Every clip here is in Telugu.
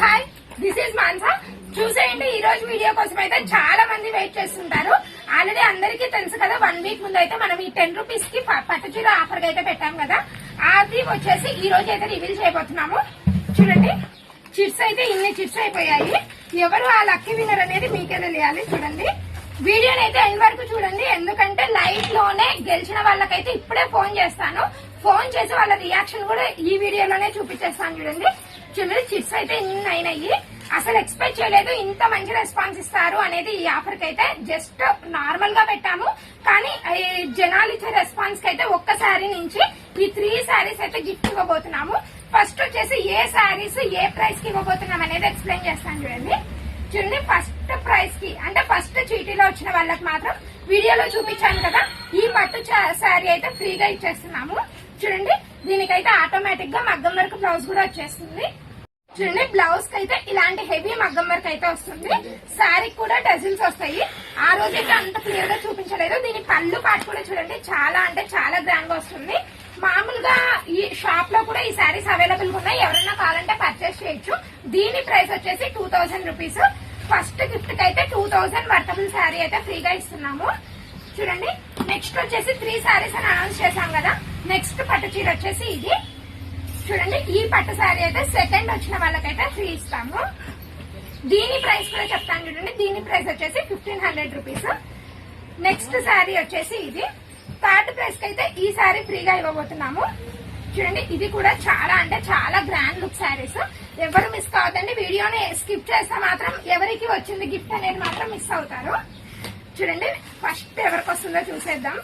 Hi, this is Mansa. చూసేయండి, ఈ రోజు వీడియో కోసం అయితే చాలా మంది వెయిట్ చేస్తుంటారు. ఆల్రెడీ అందరికీ తెలుసు కదా, 1 వీక్ ముందు అయితే మనం ఈ 10 రూపీస్ కి పట్టుచీర ఆఫర్ అయితే పెట్టాం కదా. అది వచ్చేసి ఈ రోజు అయితే రివీల్ చేయబోతున్నాము. చూడండి, చిట్స్ అయితే ఇన్ని చిట్స్ అయిపోయాయి. ఎవరు ఆ లక్కీ విన్నర్ అనేది మీకే తెలియాలి. చూడండి, వీడియోని అయితే ఎండ్ వరకు చూడండి, ఎందుకంటే లైవ్ లోనే గెలిచిన వాళ్ళకైతే ఇప్పుడే ఫోన్ చేస్తాను. ఫోన్ చేసి వాళ్ళ రియాక్షన్ కూడా ఈ వీడియోలోనే చూపించేస్తాను. చూడండి, చిట్స్ అయితే ఇన్ని అయినాయి. అసలు ఎక్స్పెక్ట్ చేయలేదు ఇంత మంచి రెస్పాన్స్ ఇస్తారు అనేది. ఈ ఆఫర్ కి అయితే జస్ట్ నార్మల్ గా పెట్టాము, కానీ జనాలు ఇచ్చే రెస్పాన్స్ కి అయితే ఒక్క శారీ నుంచి ఈ 3 శారీస్ అయితే గిఫ్ట్ ఇవ్వబోతున్నాము. ఫస్ట్ వచ్చేసి ఏ శారీస్ ఏ ప్రైస్ కి ఇవ్వబోతున్నాం అనేది ఎక్స్ప్లెయిన్ చేస్తాను. చూడండి, ఫస్ట్ ప్రైస్ కి అంటే ఫస్ట్ చీటీలో వచ్చిన వాళ్ళకి మాత్రం వీడియోలో చూపించాను కదా, ఈ పట్టు శారీ అయితే ఫ్రీగా ఇచ్చేస్తున్నాము. చూడండి, దీనికైతే ఆటోమేటిక్ గా మగ్గం వర్క్ బ్లౌజ్ కూడా వచ్చేస్తుంది. చూడండి, బ్లౌజ్ కి అయితే ఇలాంటి హెవీ మగ్గం వర్క్ అయితే వస్తుంది. శారీకి కూడా టజిల్స్ వస్తాయి. ఆ రోజైతే అంత క్లియర్ గా చూపించలేదు. దీని పళ్ళు పాటు కూడా చూడండి, చాలా అంటే చాలా గ్రాండ్ గా వస్తుంది. మామూలుగా ఈ షాప్ లో కూడా ఈ శారీస్ అవైలబుల్ గా ఉన్నాయి, ఎవరైనా కావాలంటే పర్చేస్ చేయొచ్చు. దీని ప్రైస్ వచ్చేసి 2000 రూపీస్. ఫస్ట్ గిఫ్ట్ కి అయితే 2000 వర్తబుల్ శారీ అయితే ఫ్రీగా ఇస్తున్నాము. చూడండి, నెక్స్ట్ వచ్చేసి 3 శారీస్ అని అనౌన్స్ చేశాం కదా. నెక్స్ట్ పట్టు చీర వచ్చేసి ఇది. చూడండి, ఈ పట్టు శారీ అయితే సెకండ్ వచ్చిన వాళ్ళకైతే ఫ్రీ ఇస్తాము. దీని ప్రైస్ కూడా చెప్తాను చూడండి. దీని ప్రైస్ వచ్చేసి 1500 రూపీస్. నెక్స్ట్ శారీ వచ్చేసి ఇది. థర్డ్ ప్రైస్ కి అయితే ఈ శారీ ఫ్రీగా ఇవ్వబోతున్నాము. చూడండి, ఇది కూడా చాలా అంటే చాలా గ్రాండ్ లుక్ శారీస్. ఎవరు మిస్ కావద్దండి. వీడియోని స్కిప్ చేస్తే మాత్రం ఎవరికి వచ్చింది గిఫ్ట్ అనేది మాత్రం మిస్ అవుతారు. చూడండి, ఫస్ట్ ఎవరికి వస్తుందో చూసేద్దాం.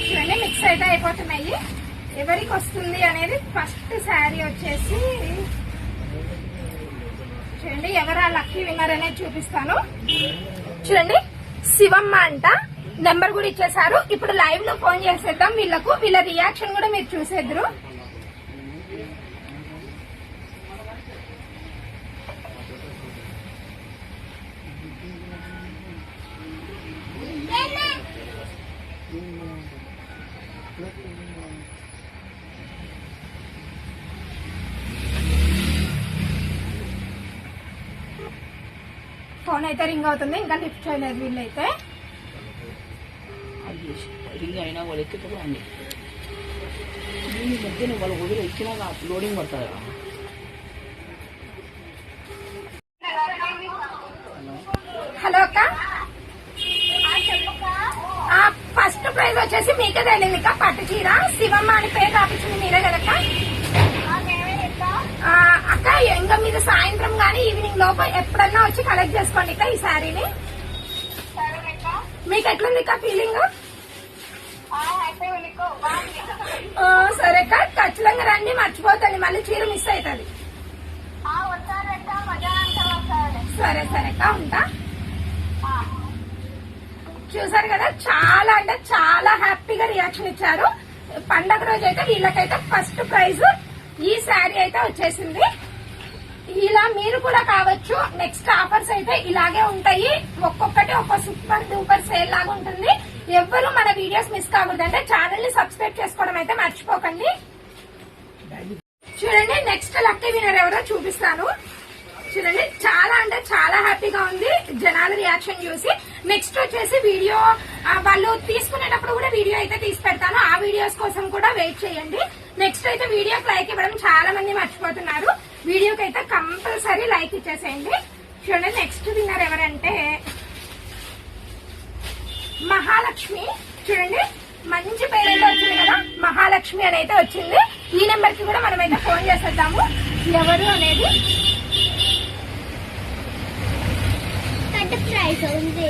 చూడండి, మిక్స్ అయితే అయిపోతున్నాయి. ఎవరికి వస్తుంది అనేది ఫస్ట్ శారీ వచ్చేసి చూడండి, ఎవరు ఆ లక్కీ విన్నర్ అనేది చూపిస్తాను. చూడండి, శివమ్మ అంట, నెంబర్ కూడా ఇచ్చేసారు. ఇప్పుడు లైవ్ లో ఫోన్ చేసేద్దాం వీళ్ళకు. వీళ్ళ రియాక్షన్ కూడా మీరు చూసేద్దరు. ఫోన్ అయితే రింగ్ అవుతుంది, ఇంకా లిఫ్ట్ చేయలేదు వీళ్ళైతే. రింగ్ అయినా వాళ్ళు ఎక్కితే అండి దీని మధ్యన వాళ్ళు వదిలి ఎక్కినాక లోడింగ్ పడుతుంది. హలో అక్క, ఫస్ట్ ప్రైజ్ వచ్చేసి మీకే తెలియదు ఇక పట్టు చీర. శివమ్మ అని పేరు రాపించింది మీరే కదక్క. అక్క, ఇంకా మీరు సాయంత్రం గానీ ఈవినింగ్ లోపు ఎప్పుడన్నా వచ్చి కలెక్ట్ చేసుకోండి ఇక ఈ శారీని. మీకు ఎట్లుంది ఇక ఫీలింగ్? సరే అక్క, ఖచ్చితంగా రండి, మర్చిపోతండి, మళ్ళీ చీర మిస్ అవుతుంది. సరే సరే అక్క, ఉంటా. చూసారు కదా, చాలా అంటే చాలా హ్యాపీగా రియాక్షన్ ఇచ్చారు. పండగ రోజు అయితే వీళ్ళకైతే ఫస్ట్ ప్రైజ్ ఈ శారీ అయితే వచ్చేసింది. ఇలా మీరు కూడా కావచ్చు. నెక్స్ట్ ఆఫర్స్ అయితే ఇలాగే ఉంటాయి, ఒక్కొక్కటి ఒక్కో సూపర్ డూపర్ సేల్ లాగా ఉంటుంది. ఎవ్వరు మన వీడియోస్ మిస్ కాకూడదు అంటే ఛానల్ ని సబ్స్క్రైబ్ చేసుకోవడం అయితే మర్చిపోకండి. చూడండి, నెక్స్ట్ లక్కీ విన్నర్ ఎవరో చూపిస్తాను. చూడండి, చాలా అంటే చాలా హ్యాపీగా ఉంది జనాల రియాక్షన్ చూసి. నెక్స్ట్ వచ్చేసి వీడియో వాళ్ళు తీసుకునేటప్పుడు కూడా వీడియో అయితే తీసి పెడతాను. ఆ వీడియోస్ కోసం కూడా వెయిట్ చేయండి. నెక్స్ట్ అయితే వీడియోకి లైక్ ఇవ్వడం చాలా మంది మర్చిపోతున్నారు. వీడియోకి అయితే కంపల్సరీ లైక్ ఇచ్చేసేయండి. చూడండి, నెక్స్ట్ విన్నర్ ఎవరంటే మహాలక్ష్మి. చూడండి, మంచి పేరైతే వచ్చింది కదా, మహాలక్ష్మి అని అయితే వచ్చింది. ఈ నెంబర్ కి కూడా మనమైతే ఫోన్ చేసేద్దాము ఎవరు అనేది. ప్రైస్ ఉంది.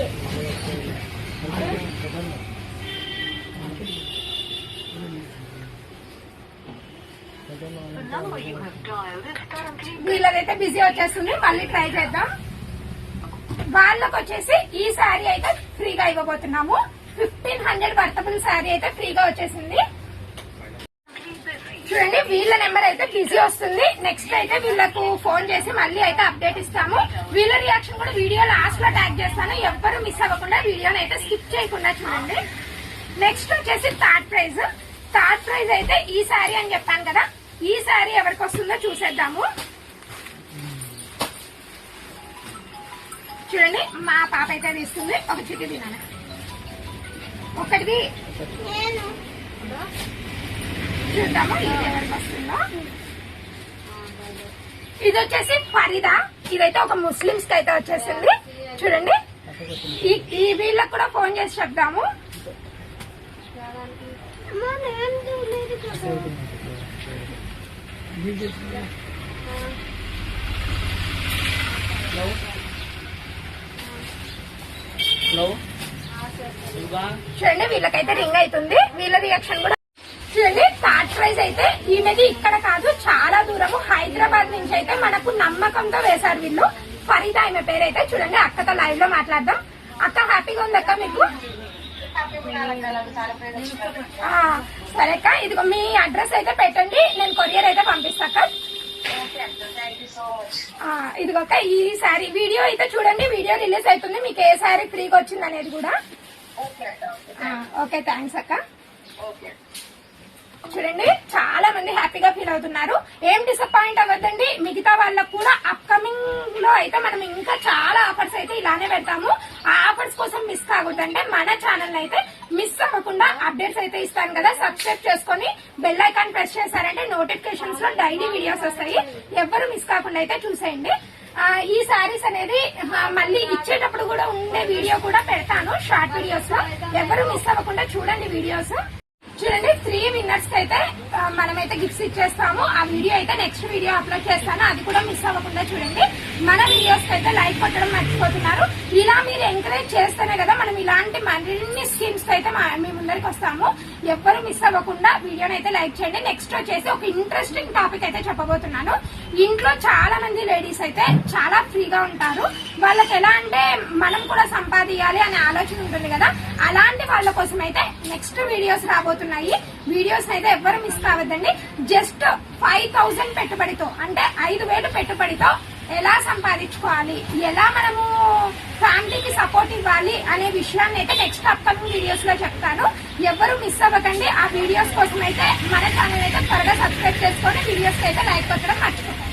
వీళ్ళదైతే బిజీ వచ్చేస్తుంది, మళ్ళీ ట్రై చేద్దాం. వాళ్ళకి వచ్చేసి ఈ శారీ అయితే ఫ్రీగా ఇవ్వబోతున్నాము. 1500 వర్తబుల్ శారీ అయితే ఫ్రీగా వచ్చేసింది. చూడండి, వీళ్ళ నెంబర్ అయితే బిజీ వస్తుంది. నెక్స్ట్ అయితే వీళ్ళకు ఫోన్ చేసి మళ్ళీ అయితే అప్డేట్ ఇస్తాము. వీళ్ళ రియాక్షన్ కూడా వీడియో లాస్ట్ లో ట్యాగ్ చేస్తాను, ఎవ్వరు మిస్ అవ్వకుండా వీడియోని అయితే స్కిప్ చేయకుండా చూడండి. నెక్స్ట్ వచ్చేసి థర్డ్ ప్రైజ్. థర్డ్ ప్రైజ్ అయితే ఈ శారీ అని చెప్పాను కదా, ఈ శారీ ఎవరికి వస్తుందో చూసేద్దాము. చూడండి మా పాప అయితే తీస్తుంది. ఒక చిట్టి తినాలి ఒకటికి చూద్దాము ఇది ఎవరికి వస్తుందో. ఇది వచ్చేసి ఫరీదా, ఇదైతే ఒక ముస్లిమ్స్ కి అయితే వచ్చేసింది. చూడండి ఈ వీళ్ళకి కూడా ఫోన్ చేసి చెప్దాము. చూడండి వీళ్ళకైతే రింగ్ అవుతుంది, వీళ్ళ రియాక్షన్ కూడా చూడండి. థర్డ్ ప్రైజ్ అయితే ఈమెది ఇక్కడ కాదు, చాలా దూరము హైదరాబాద్ నుంచి అయితే మనకు నమ్మకంతో వేశారు వీళ్ళు. ఫరీదా ఈమె పేరైతే. చూడండి అక్కతో లైవ్ లో మాట్లాడదాం. అక్క హ్యాపీగా ఉంది అక్క మీకు? సరే అక్క, ఇదిగో మీ అడ్రస్ అయితే పెట్టండి, నేను కొరియర్ అయితే పంపిస్తాక. ఇదిగోక ఈ శారీ వీడియో అయితే చూడండి, వీడియో రిలీజ్ అవుతుంది, మీకు ఏ శారీ ఫ్రీగా వచ్చింది అనేది కూడా. ఓకే థ్యాంక్స్ అక్క. చూడండి చాలా మంది హ్యాపీగా ఫీల్ అవుతున్నారు. ఏం డిసప్పాయింట్ అవ్వద్దండి, మిగతా వాళ్ళకు కూడా అప్కమింగ్ లో అయితే మనం ఇంకా చాలా ఆఫర్స్ అయితే ఇలానే పెడతాము. ఆ ఆఫర్స్ కోసం మిస్ కాకూడదంటే మన ఛానల్ అయితే మిస్ అవ్వకుండా అప్డేట్స్ అయితే ఇస్తాను కదా, సబ్స్క్రైబ్ చేసుకుని బెల్ ఐకాన్ ప్రెస్ చేశారంటే నోటిఫికేషన్స్ లో డైలీ వీడియోస్ వస్తాయి. ఎవరు మిస్ కాకుండా అయితే చూసేయండి. ఈ శారీస్ అనేది మళ్ళీ ఇచ్చేటప్పుడు కూడా ఉండే వీడియో కూడా పెడతాను షార్ట్ వీడియోస్ లో, ఎవరు మిస్ అవ్వకుండా చూడండి వీడియోస్. చూడండి 3 విన్నర్స్ కి అయితే మనమైతే గిఫ్ట్స్ ఇచ్చేస్తాము. ఆ వీడియో అయితే నెక్స్ట్ వీడియో అప్లోడ్ చేస్తాను, అది కూడా మిస్ అవ్వకుండా చూడండి. మన వీడియోస్ కి అయితే లైక్ కొట్టడం మర్చిపోతున్నారు. ఇలా మీరు ఎంకరేజ్ చేస్తేనే కదా మనం ఇలాంటి మరిన్ని స్కీమ్స్ అయితే మీ ముందరికి వస్తాము. ఎవ్వరు మిస్ అవ్వకుండా వీడియోని అయితే లైక్ చేయండి. నెక్స్ట్ వచ్చేసి ఒక ఇంట్రెస్టింగ్ టాపిక్ అయితే చెప్పబోతున్నాను. ఇంట్లో చాలా మంది లేడీస్ అయితే చాలా ఫ్రీగా ఉంటారు, వాళ్ళకి ఎలా అంటే మనం కూడా సంపాదించాలి అనే ఆలోచన ఉంటుంది కదా, అలాంటి వాళ్ళ కోసం అయితే నెక్స్ట్ వీడియోస్ రాబోతున్నాయి. వీడియోస్ అయితే ఎవ్వరు మిస్ కావద్దండి. జస్ట్ 5000 పెట్టుబడితో అంటే 5000 పెట్టుబడితో ఎలా సంపాదించుకోవాలి, ఎలా మనము ఫ్యామిలీకి సపోర్ట్ ఇవ్వాలి అనే విషయాన్ని అయితే నెక్స్ట్ అప్కమింగ్ వీడియోస్ లో చెప్తాను. ఎవరు మిస్ అవ్వకండి. ఆ వీడియోస్ కోసం అయితే మన ఛానల్ అయితే త్వరగా సబ్స్క్రైబ్ చేసుకొని వీడియోస్ అయితే లైక్ కొట్టడం మర్చిపోకండి.